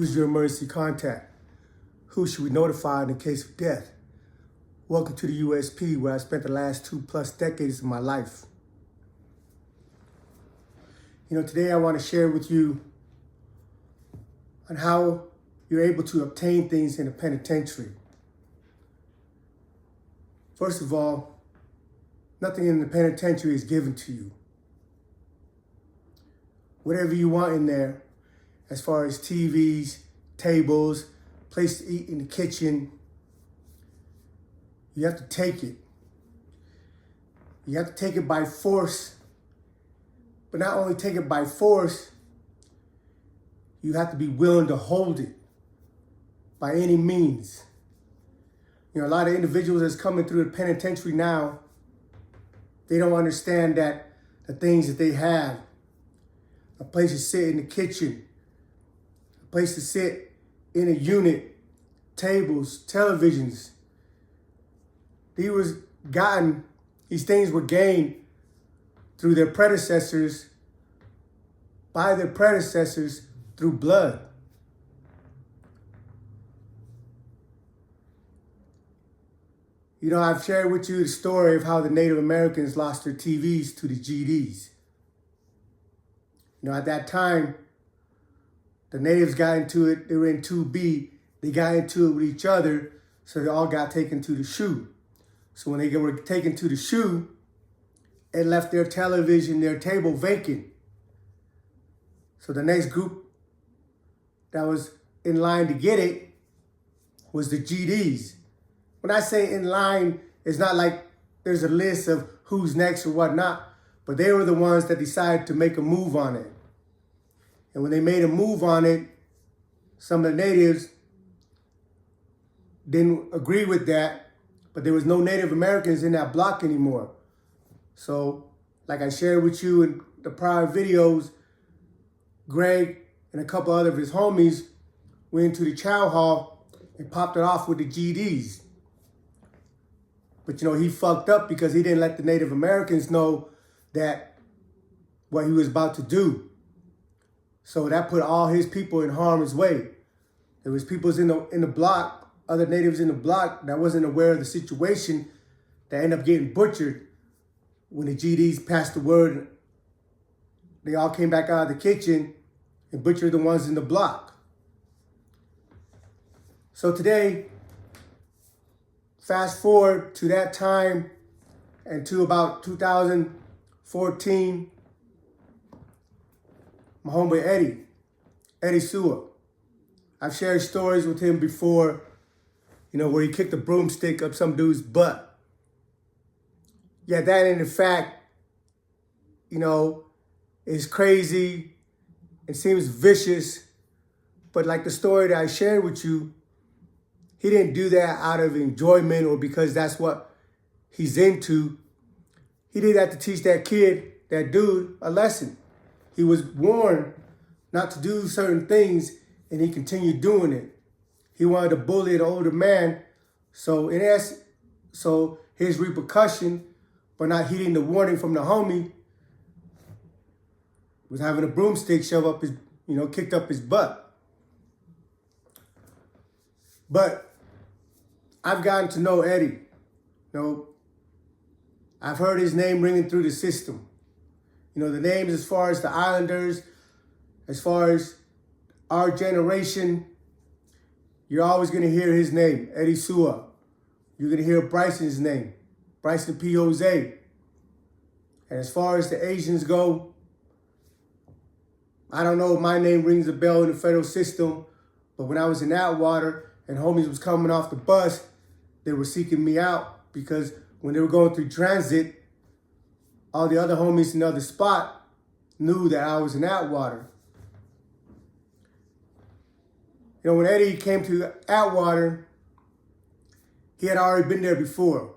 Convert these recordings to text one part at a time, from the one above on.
Who's your emergency contact? Who should we notify in the case of death? Welcome to the USP, where I spent the last 2+ decades of my life. Today I want to share with you on how you're able to obtain things in a penitentiary. First of all, nothing in the penitentiary is given to you. Whatever you want in there, as far as TVs, tables, place to eat in the kitchen, you have to take it. You have to take it by force. But not only take it by force, you have to be willing to hold it by any means. A lot of individuals that's coming through the penitentiary now, they don't understand that the things that they have, a place to sit in the kitchen, a place to sit in a unit, tables, televisions, these things were gained through their predecessors, by their predecessors through blood. I've shared with you the story of how the Native Americans lost their TVs to the GDs. At that time, the natives got into it. They were in 2B. They got into it with each other, so they all got taken to the SHU. So when they were taken to the SHU, it left their television, their table vacant. So the next group that was in line to get it was the GDs. When I say in line, it's not like there's a list of who's next or whatnot, but they were the ones that decided to make a move on it. And when they made a move on it, some of the natives didn't agree with that, but there was no Native Americans in that block anymore. So, like I shared with you in the prior videos, Greg and a couple other of his homies went into the chow hall and popped it off with the GDs. But he fucked up because he didn't let the Native Americans know that what he was about to do. So that put all his people in harm's way. There was people in the block, other natives in the block that wasn't aware of the situation that ended up getting butchered. When the GDs passed the word, they all came back out of the kitchen and butchered the ones in the block. So today, fast forward to that time and to about 2014, my homeboy Eddie Sua. I've shared stories with him before, where he kicked a broomstick up some dude's butt. Yeah, that in fact, is crazy. It seems vicious. But like the story that I shared with you, he didn't do that out of enjoyment or because that's what he's into. He did that to teach that dude, a lesson. He was warned not to do certain things, and he continued doing it. He wanted to bully an older man, so his repercussion for not heeding the warning from the homie was having a broomstick kicked up his butt. But I've gotten to know Eddie. I've heard his name ringing through the system. The names as far as the Islanders, as far as our generation, you're always going to hear his name, Eddie Sua. You're going to hear Bryson's name, Bryson P. Jose. And as far as the Asians go, I don't know if my name rings a bell in the federal system, but when I was in Atwater and homies was coming off the bus, they were seeking me out because when they were going through transit, all the other homies in the other spot knew that I was in Atwater. When Eddie came to Atwater, he had already been there before.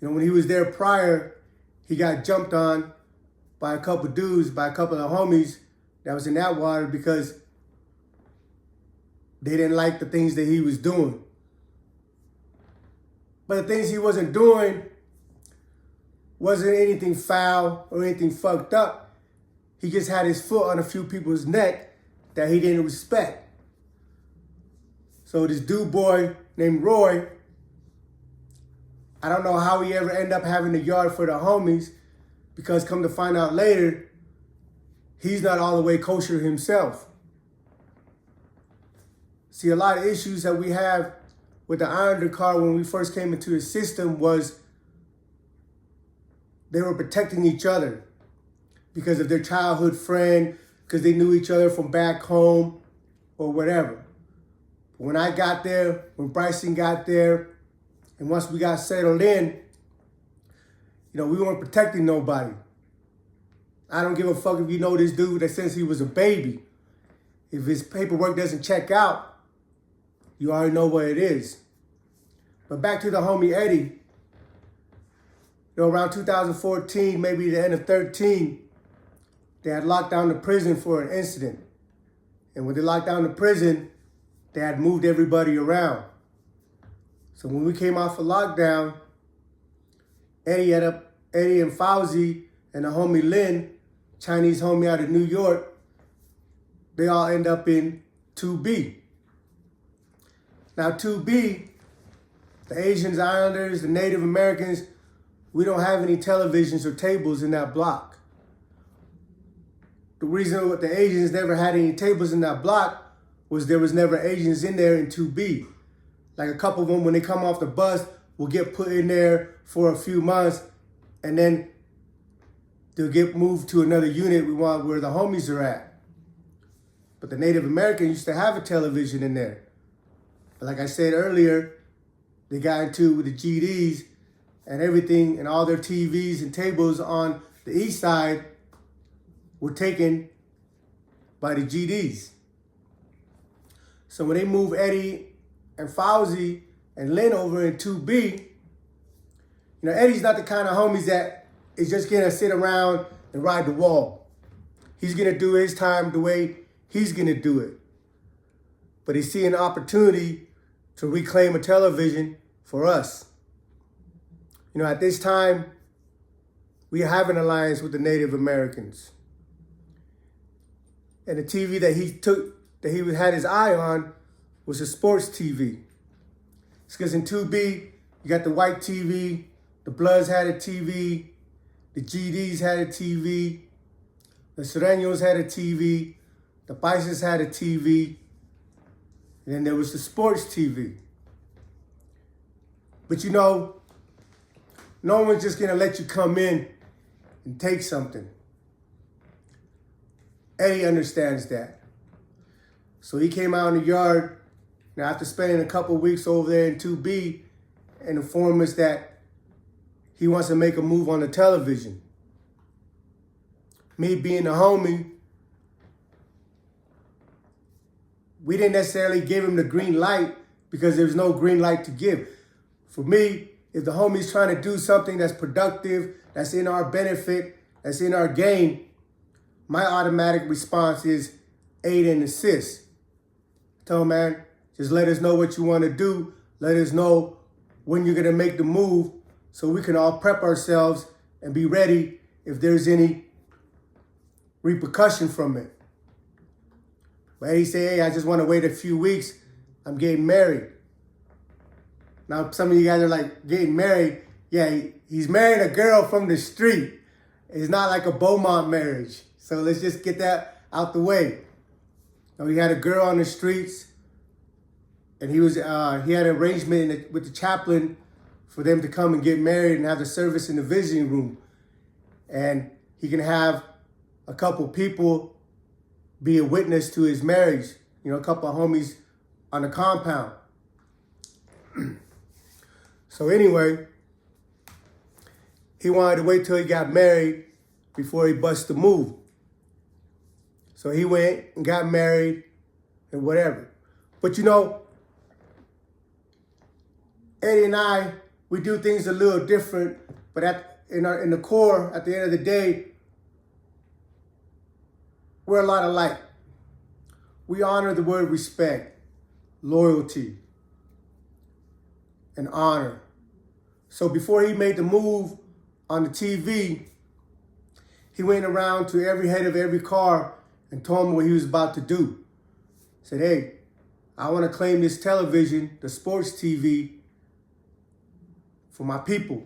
When he was there prior, he got jumped on by a couple of dudes, by a couple of homies that was in Atwater because they didn't like the things that he was doing. But the things he wasn't doing wasn't anything foul or anything fucked up. He just had his foot on a few people's neck that he didn't respect. So this dude boy named Roy, I don't know how he ever ended up having a yard for the homies, because come to find out later, he's not all the way kosher himself. See, a lot of issues that we have with the Islander car when we first came into the system was they were protecting each other because of their childhood friend, because they knew each other from back home or whatever. But when I got there, when Bryson got there, and once we got settled in, we weren't protecting nobody. I don't give a fuck if you know this dude that since he was a baby. If his paperwork doesn't check out, you already know what it is. But back to the homie Eddie. Around 2014, maybe the end of 13, they had locked down the prison for an incident. And when they locked down the prison, they had moved everybody around. So when we came off of lockdown, Eddie and Fauzi and the homie Lynn, Chinese homie out of New York, they all end up in 2B. Now 2B, the Asians, Islanders, the Native Americans, we don't have any televisions or tables in that block. The reason the Asians never had any tables in that block was there was never Asians in there in 2B. Like a couple of them, when they come off the bus, will get put in there for a few months, and then they'll get moved to another unit where the homies are at. But the Native Americans used to have a television in there. But like I said earlier, they got into with the GDs and everything, and all their TVs and tables on the east side were taken by the GDs. So when they move Eddie and Fauzi and Lynn over in 2B, Eddie's not the kind of homies that is just gonna sit around and ride the wall. He's gonna do his time the way he's gonna do it. But he's seeing an opportunity to reclaim a television for us. At this time, we have an alliance with the Native Americans. And the TV that he had his eye on was a sports TV. It's because in 2B, you got the white TV, the Bloods had a TV, the GDs had a TV, the Sureños had a TV, the Paisas had a TV, and then there was the sports TV. But no one's just gonna let you come in and take something. Eddie understands that. So he came out in the yard, after spending a couple of weeks over there in 2B, and informed us that he wants to make a move on the television. Me being a homie, we didn't necessarily give him the green light because there's no green light to give. For me, if the homie's trying to do something that's productive, that's in our benefit, that's in our gain, my automatic response is aid and assist. Tell him, man, just let us know what you want to do. Let us know when you're going to make the move so we can all prep ourselves and be ready if there's any repercussion from it. But he say, hey, I just want to wait a few weeks. I'm getting married. Now, some of you guys are like, getting married? Yeah, he's marrying a girl from the street. It's not like a Beaumont marriage. So let's just get that out the way. Now, he had a girl on the streets, and he had an arrangement with the chaplain for them to come and get married and have the service in the visiting room. And he can have a couple people be a witness to his marriage, a couple of homies on the compound. So anyway, he wanted to wait till he got married before he bust the move. So he went and got married and whatever. But Eddie and I, we do things a little different, but in the core, at the end of the day, we're a lot alike. We honor the word respect, loyalty, and honor. So before he made the move on the TV, he went around to every head of every car and told them what he was about to do. Said, hey, I want to claim this television, the sports TV, for my people.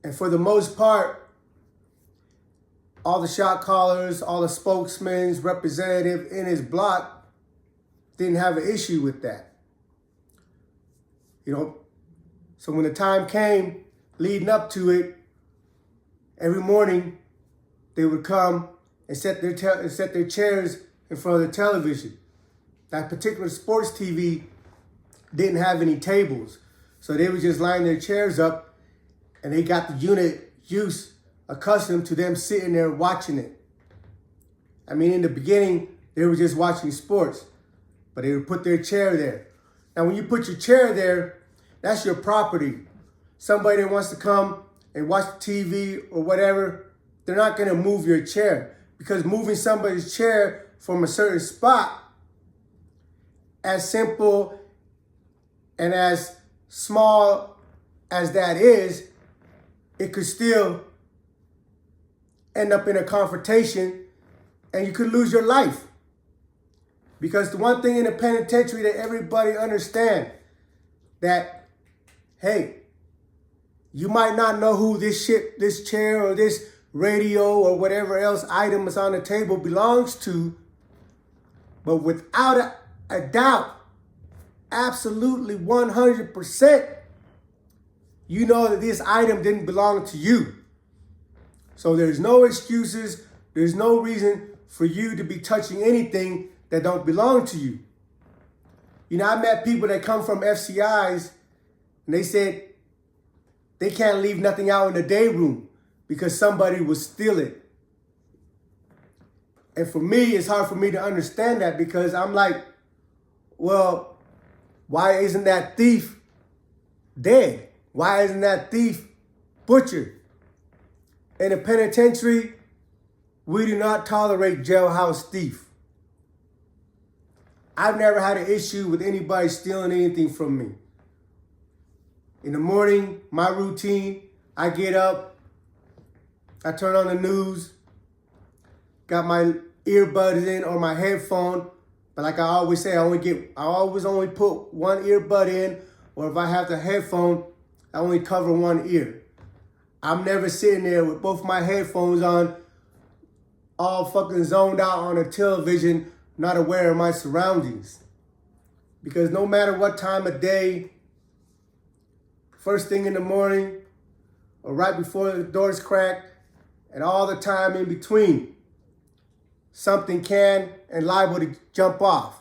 And for the most part, all the shot callers, all the spokesmen, representative in his block didn't have an issue with that. So when the time came leading up to it, every morning they would come and set their chairs in front of the television. That particular sports TV didn't have any tables. So they would just line their chairs up, and they got the unit use accustomed to them sitting there watching it. I mean, in the beginning, they were just watching sports, but they would put their chair there. Now, when you put your chair there, that's your property. Somebody that wants to come and watch TV or whatever, they're not going to move your chair, because moving somebody's chair from a certain spot, as simple and as small as that is, it could still end up in a confrontation, and you could lose your life. Because the one thing in the penitentiary that everybody understand, that, hey, you might not know who this chair or this radio or whatever else item is on the table belongs to, but without a doubt, absolutely 100%, you know that this item didn't belong to you. So there's no excuses. There's no reason for you to be touching anything that don't belong to you. I met people that come from FCIs, and they said they can't leave nothing out in the day room because somebody will steal it. And for me, it's hard for me to understand that, because I'm like, well, why isn't that thief dead? Why isn't that thief butchered? In the penitentiary, we do not tolerate jailhouse thief. I've never had an issue with anybody stealing anything from me. In the morning, my routine, I get up, I turn on the news, got my earbuds in or my headphone, but like I always say, I always only put one earbud in, or if I have the headphone, I only cover one ear. I'm never sitting there with both my headphones on, all fucking zoned out on a television, not aware of my surroundings. Because no matter what time of day, first thing in the morning, or right before the doors crack, and all the time in between, something can and liable to jump off.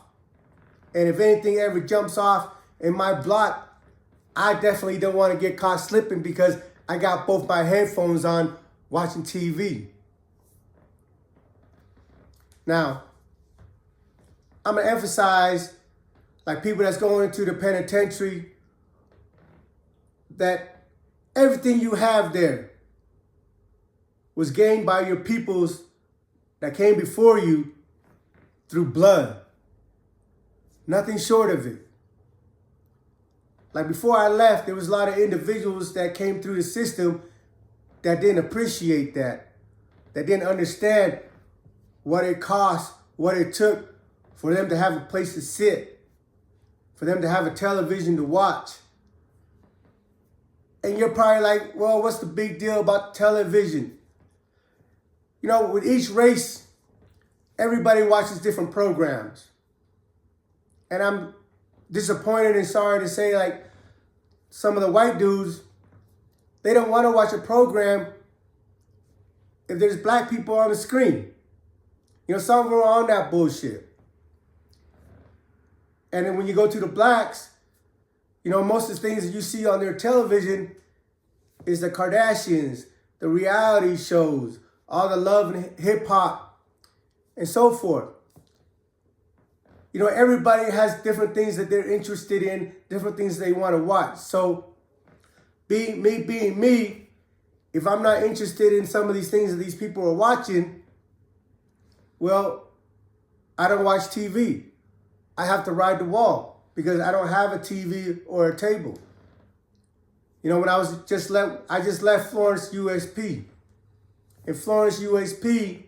And if anything ever jumps off in my block, I definitely don't want to get caught slipping, because I got both my headphones on watching TV. Now, I'm going to emphasize, like people that's going into the penitentiary, that everything you have there was gained by your peoples that came before you through blood. Nothing short of it. Like before I left, there was a lot of individuals that came through the system that didn't appreciate that didn't understand what it cost, what it took for them to have a place to sit, for them to have a television to watch. And you're probably like, well, what's the big deal about television? With each race, everybody watches different programs. And I'm disappointed and sorry to say, like, some of the white dudes, they don't want to watch a program if there's black people on the screen. Some of them are on that bullshit. And then when you go to the blacks, most of the things that you see on their television is the Kardashians, the reality shows, all the love and hip hop, and so forth. Everybody has different things that they're interested in, different things they want to watch. So being me, if I'm not interested in some of these things that these people are watching, well, I don't watch TV. I have to ride the wall because I don't have a TV or a table. When I just left Florence, USP. In Florence, USP,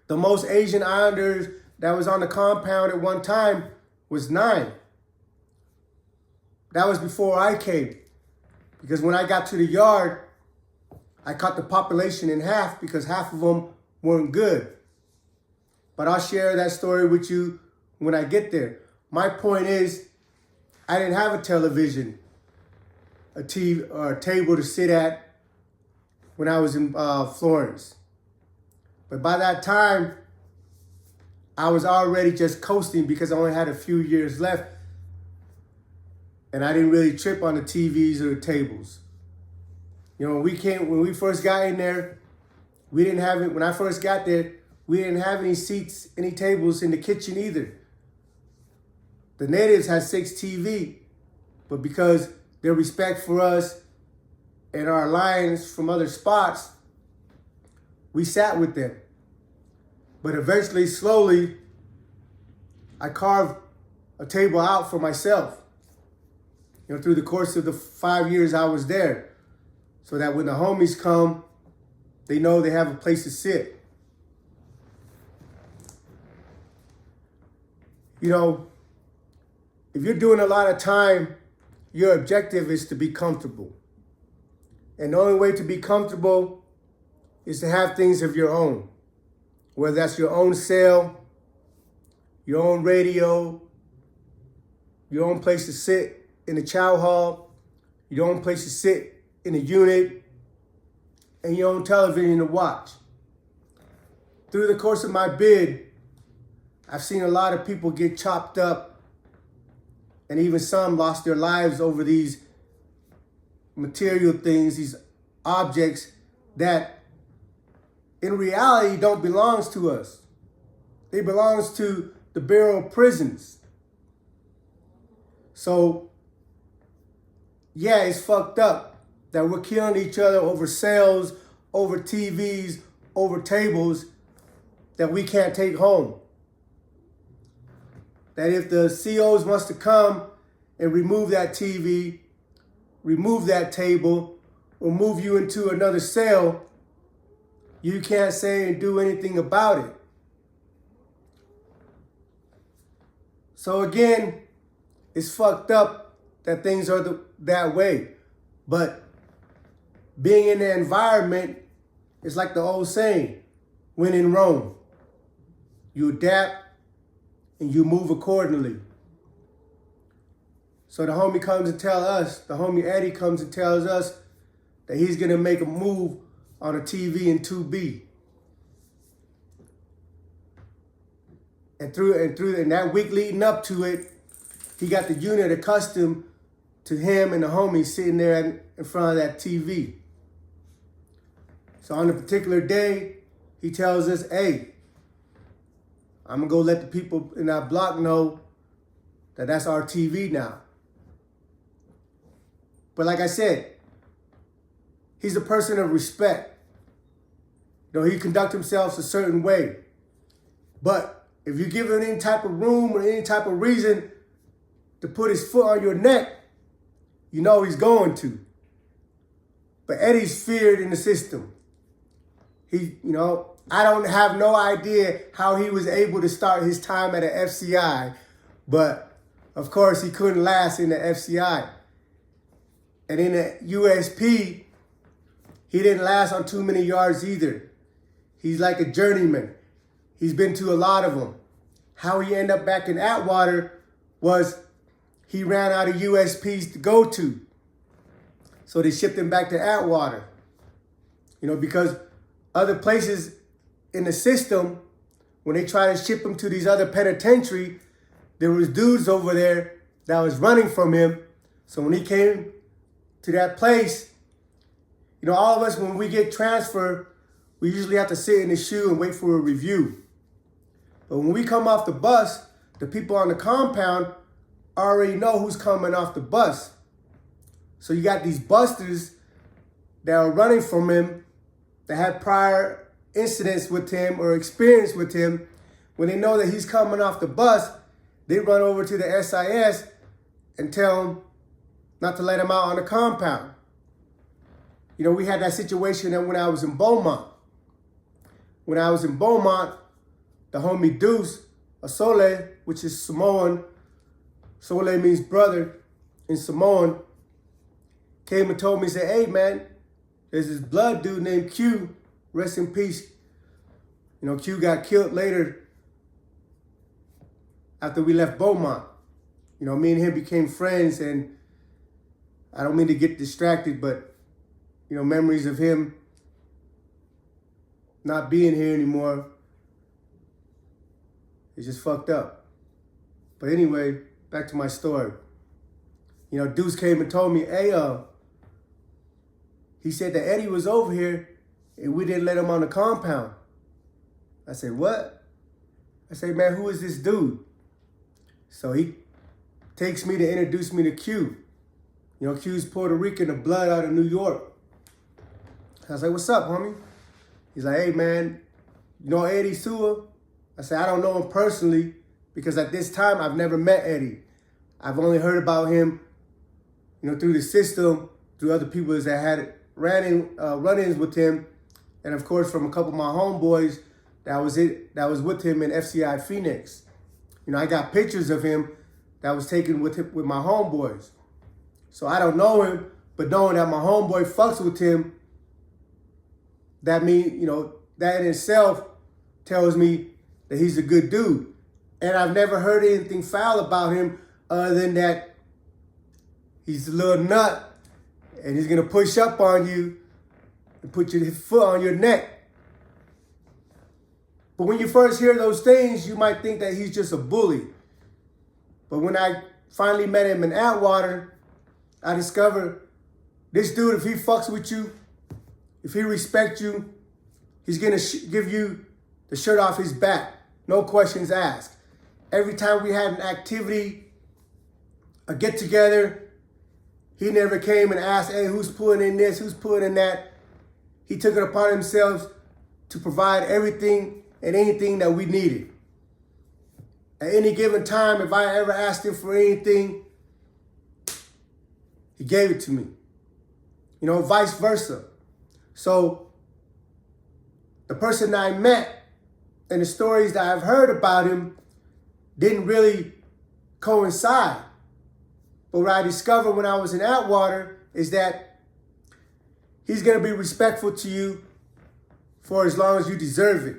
the most Asian Islanders that was on the compound at one time was 9. That was before I came. Because when I got to the yard, I cut the population in half because half of them weren't good. But I'll share that story with you when I get there. My point is, I didn't have a television, a TV, or a table to sit at when I was in Florence. But by that time, I was already just coasting because I only had a few years left. And I didn't really trip on the TVs or the tables. You know, when we first got in there, we didn't have it. When I first got there, we didn't have any seats, any tables in the kitchen either. The natives had 6 TV, but because their respect for us and our alliance from other spots, we sat with them. But eventually, slowly, I carved a table out for myself, you know, through the course of the 5 years I was there, so that when the homies come, they know they have a place to sit. You know, if you're doing a lot of time, your objective is to be comfortable. And the only way to be comfortable is to have things of your own. Whether that's your own cell, your own radio, your own place to sit in the chow hall, your own place to sit in a unit, and your own television to watch. Through the course of my bid, I've seen a lot of people get chopped up, and even some lost their lives over these material things, these objects that in reality don't belong to us. They belong to the Bureau of Prisons. So, yeah, it's fucked up that we're killing each other over cells, over TVs, over tables that we can't take home. That if the COs wants to come and remove that TV, remove that table, or move you into another cell, you can't say and do anything about it. So again, it's fucked up that things are that way. But being in the environment is like the old saying, when in Rome, you adapt and you move accordingly. So the homie comes and tells us, the homie Eddie comes and tells us that he's gonna make a move on a TV in 2B. And that week leading up to it, he got the unit accustomed to him and the homie sitting there in front of that TV. So on a particular day, he tells us, hey, I'm gonna go let the people in that block know that that's our TV now. But like I said, he's a person of respect. You know, he conducts himself a certain way. But if you give him any type of room or any type of reason to put his foot on your neck, you know he's going to. But Eddie's feared in the system. I don't have no idea how he was able to start his time at an FCI, but of course he couldn't last in the FCI. And in the USP, he didn't last on too many yards either. He's like a journeyman. He's been to a lot of them. How he ended up back in Atwater was he ran out of USPs to go to. So they shipped him back to Atwater. You know, because other places in the system, when they try to ship him to these other penitentiary, there was dudes over there that was running from him. So when he came to that place, you know, all of us, when we get transferred, we usually have to sit in the shoe and wait for a review. But when we come off the bus, the people on the compound already know who's coming off the bus. So you got these busters that are running from him, that had prior incidents with him or experience with him. When they know that he's coming off the bus, they run over to the SIS and tell him not to let him out on the compound. You know, we had that situation when I was in Beaumont. When I was in Beaumont, the homie Deuce Sole, which is Samoan. Sole means brother in Samoan. Came and told me, said, hey man, there's this blood dude named Q. Rest in peace. You know, Q got killed later after we left Beaumont. You know, me and him became friends, and I don't mean to get distracted, but, you know, memories of him not being here anymore is just fucked up. But anyway, back to my story. You know, Deuce came and told me, hey, he said that Eddie was over here and we didn't let him on the compound. I said, what? I said, man, who is this dude? So he takes me to introduce me to Q. You know, Q's Puerto Rican, the blood out of New York. I was like, what's up, homie? He's like, hey, man, you know Eddie Sua? I said, I don't know him personally because at this time I've never met Eddie. I've only heard about him, you know, through the system, through other people that had run-ins with him, and of course from a couple of my homeboys that was with him in FCI Phoenix. You know, I got pictures of him that was taken with my homeboys. So I don't know him, but knowing that my homeboy fucks with him, that means, you know, that in itself tells me that he's a good dude. And I've never heard anything foul about him other than that he's a little nut and he's gonna push up on you and put your foot on your neck. But when you first hear those things, you might think that he's just a bully. But when I finally met him in Atwater, I discovered this dude, if he fucks with you, if he respects you, he's gonna give you the shirt off his back. No questions asked. Every time we had an activity, a get together, he never came and asked, hey, who's pulling in this, who's pulling in that. He took it upon himself to provide everything and anything that we needed. At any given time, if I ever asked him for anything, he gave it to me. You know, vice versa. So the person that I met and the stories that I've heard about him didn't really coincide. But what I discovered when I was in Atwater is that he's going to be respectful to you for as long as you deserve it.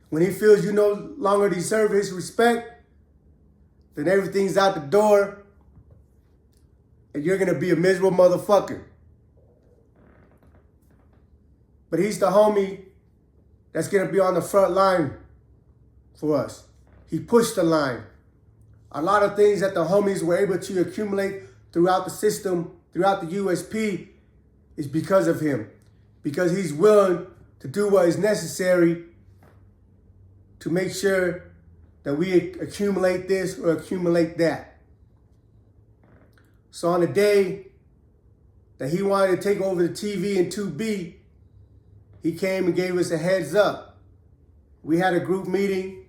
When he feels you no longer deserve his respect, then everything's out the door and you're going to be a miserable motherfucker. But he's the homie that's going to be on the front line for us. He pushed the line. A lot of things that the homies were able to accumulate throughout the system, throughout the USP, is because of him. Because he's willing to do what is necessary to make sure that we accumulate this or accumulate that. So on the day that he wanted to take over the TV in 2B, he came and gave us a heads up. We had a group meeting,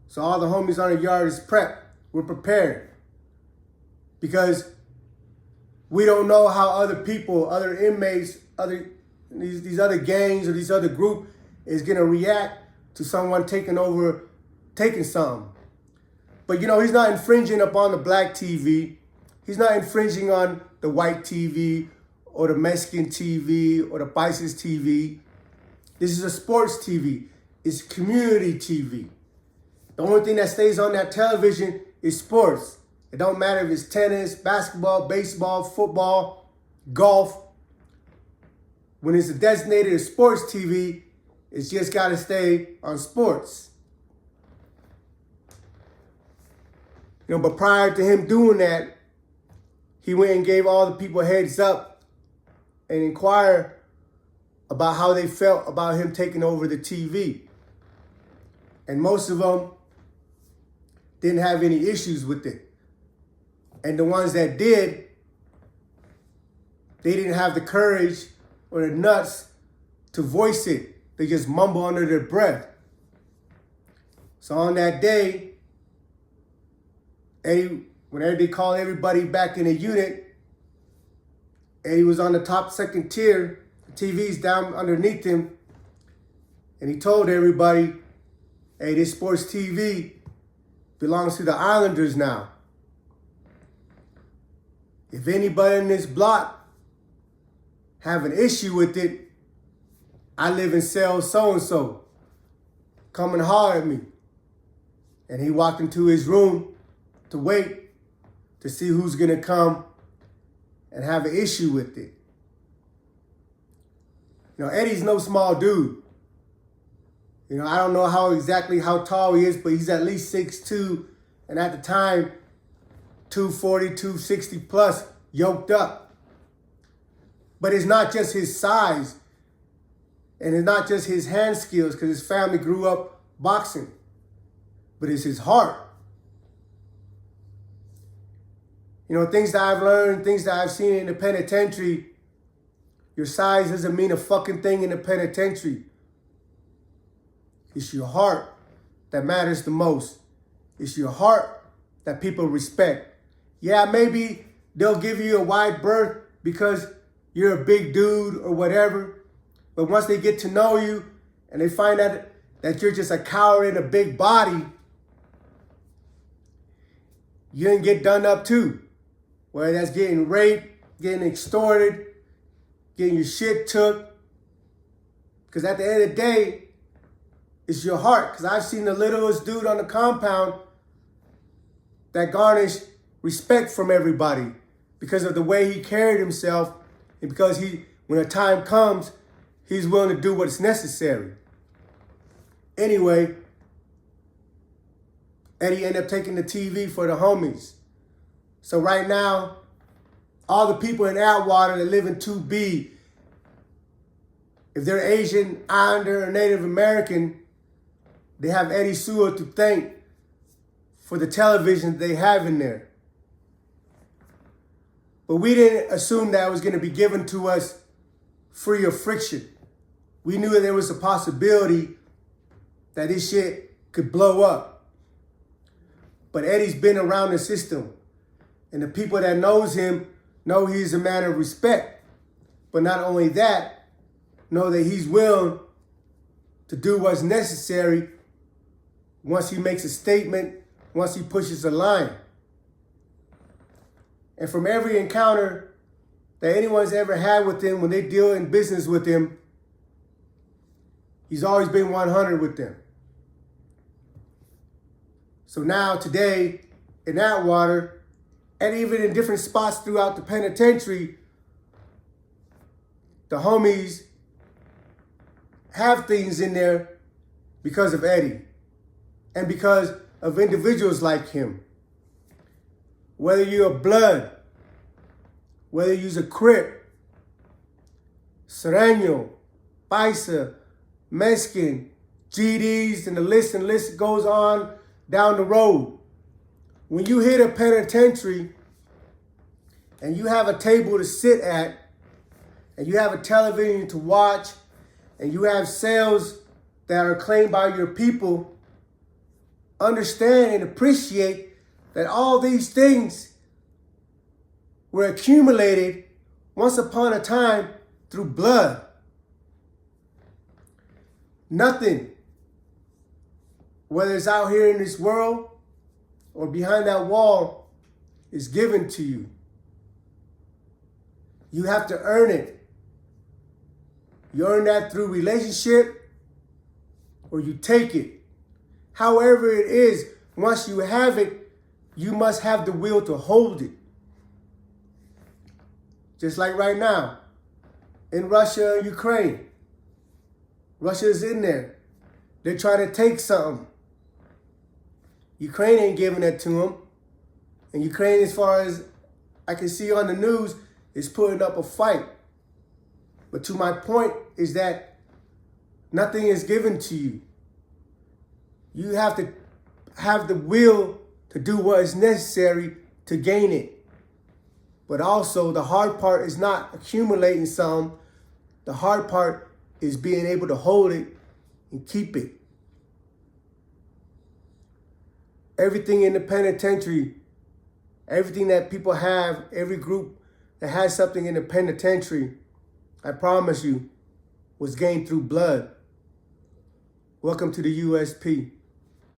so all the homies on the yard is prepped. We're prepared. Because we don't know how other people, other inmates, these other gangs or these other group is going to react to someone taking something. But you know, he's not infringing upon the black TV. He's not infringing on the white TV or the Mexican TV or the Pisces TV. This is a sports TV. It's community TV. The only thing that stays on that television is sports. It don't matter if it's tennis, basketball, baseball, football, golf. When it's designated as sports TV, it's just got to stay on sports. You know, but prior to him doing that, he went and gave all the people a heads up and inquired about how they felt about him taking over the TV. And most of them didn't have any issues with it. And the ones that did, they didn't have the courage or the nuts to voice it. They just mumble under their breath. So on that day, whenever they called everybody back in the unit, Eddie was on the top second tier, the TV's down underneath him, and he told everybody, hey, this sports TV belongs to the Islanders now. If anybody in this block have an issue with it, I live in cell so-and-so. Come and holler at me. And he walked into his room to wait to see who's going to come and have an issue with it. You know, Eddie's no small dude. You know, I don't know how tall he is, but he's at least 6'2", and at the time, 240, 260 plus, yoked up. But it's not just his size, and it's not just his hand skills, because his family grew up boxing, but it's his heart. You know, things that I've learned, things that I've seen in the penitentiary, your size doesn't mean a fucking thing in the penitentiary. It's your heart that matters the most. It's your heart that people respect. Yeah, maybe they'll give you a wide berth because you're a big dude or whatever. But once they get to know you and they find out that you're just a coward in a big body, you didn't get done up too. Whether that's getting raped, getting extorted, getting your shit took. Because at the end of the day, it's your heart. Because I've seen the littlest dude on the compound that garnished respect from everybody because of the way he carried himself, and because when a time comes, he's willing to do what's necessary. Anyway, Eddie ended up taking the TV for the homies. So right now, all the people in Atwater that live in 2B, if they're Asian, Islander, or Native American, they have Eddie Sewell to thank for the television they have in there. But we didn't assume that it was going to be given to us free of friction. We knew that there was a possibility that this shit could blow up. But Eddie's been around the system, and the people that knows him know he's a man of respect. But not only that, know that he's willing to do what's necessary once he makes a statement, once he pushes a line. And from every encounter that anyone's ever had with him, when they deal in business with him, he's always been 100 with them. So now, today, in Atwater, and even in different spots throughout the penitentiary, the homies have things in there because of Eddie and because of individuals like him. Whether you're a Blood, whether you're a Crip, Sereno, Paisa, Mexican, GDs, and the list goes on down the road. When you hit a penitentiary and you have a table to sit at, and you have a television to watch, and you have cells that are claimed by your people, understand and appreciate that all these things were accumulated once upon a time through blood. Nothing, whether it's out here in this world or behind that wall, is given to you. You have to earn it. You earn that through relationship, or you take it. However it is, once you have it, you must have the will to hold it. Just like right now, in Russia and Ukraine. Russia is in there. They're trying to take something. Ukraine ain't giving it to them. And Ukraine, as far as I can see on the news, is putting up a fight. But to my point is that nothing is given to you. You have to have the will to do what is necessary to gain it. But also, the hard part is not accumulating some. The hard part is being able to hold it and keep it. Everything in the penitentiary, everything that people have, every group that has something in the penitentiary, I promise you, was gained through blood. Welcome to the USP.